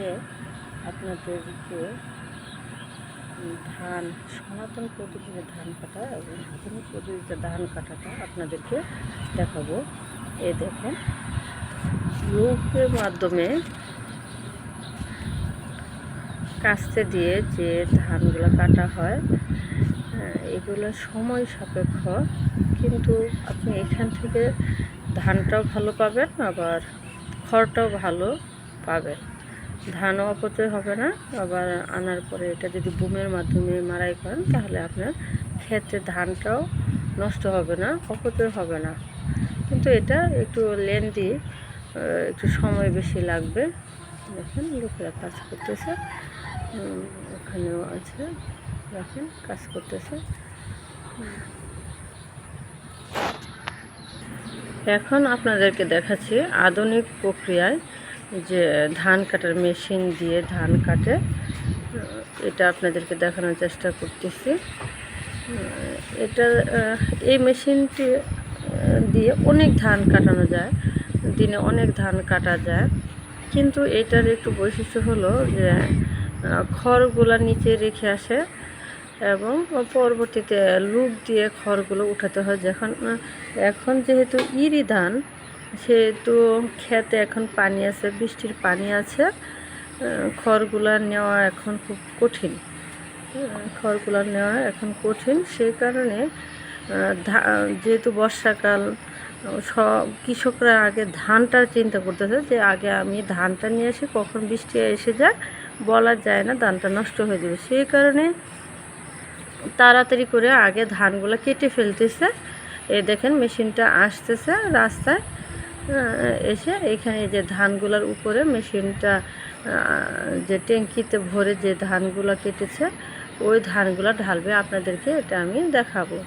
আজকে আপনাদেরকে ধান সনাতন পদ্ধতিতে ধান কাটা এবং আধুনিক পদ্ধতিতে ধান কাটাটা আপনাদেরকে দেখাবো। এই দেখুন, লুপের মাধ্যমে কাস্তে দিয়ে যে ধানগুলো কাটা হয়, এগুলো সময় সাপেক্ষ, কিন্তু আপনি এখান থেকে ধানটাও ভালো পাবেন, আবার খড়টাও ভালো পাবেন। ধানও অপচয় হবে না। আবার আনার পরে এটা যদি বুমের মাধ্যমে মাড়াই করেন তাহলে আপনার ক্ষেতে ধানটাও নষ্ট হবে না, অপচয় হবে না। কিন্তু এটা একটু লেন্দি, একটু সময় বেশি লাগবে। দেখেন লোকেরা কাজ করতেছে, ওখানেও আছে, দেখেন কাজ করতেছে। এখন আপনাদেরকে দেখাচ্ছি আধুনিক প্রক্রিয়ায় যে ধান কাটার মেশিন দিয়ে ধান কাটে, এটা আপনাদেরকে দেখানোর চেষ্টা করতেছি। এটা এই মেশিনটি দিয়ে অনেক ধান কাটানো যায়, দিনে অনেক ধান কাটা যায়। কিন্তু এটার একটু বৈশিষ্ট্য হলো যে খড়গুলো নিচে রেখে আসে এবং পরবর্তীতে লুক দিয়ে খড়গুলো উঠাতে হয়। এখন যেহেতু ইরি ধান, সেহেতু খেতে এখন পানি আছে, বৃষ্টির পানি আছে, খড়গুলা নেওয়া এখন খুব কঠিন। সেই কারণে যেহেতু বর্ষাকাল, সব কৃষকরা আগে ধানটার চিন্তা করতেছে যে আগে আমি ধানটা নিয়ে আসি, কখন বৃষ্টি এসে যায় বলা যায় না, ধানটা নষ্ট হয়ে যাবে। সেই কারণে তাড়াতাড়ি করে আগে ধানগুলো কেটে ফেলতেছে। এই দেখেন মেশিনটা আসতেছে রাস্তায় এসে, এখানে যে ধানগুলোর উপরে মেশিনটা যে ট্যাঙ্কিতে ভরে যে ধানগুলো কেটেছে ওই ধানগুলো ঢালবে। আপনাদেরকে এটা আমি দেখাবো।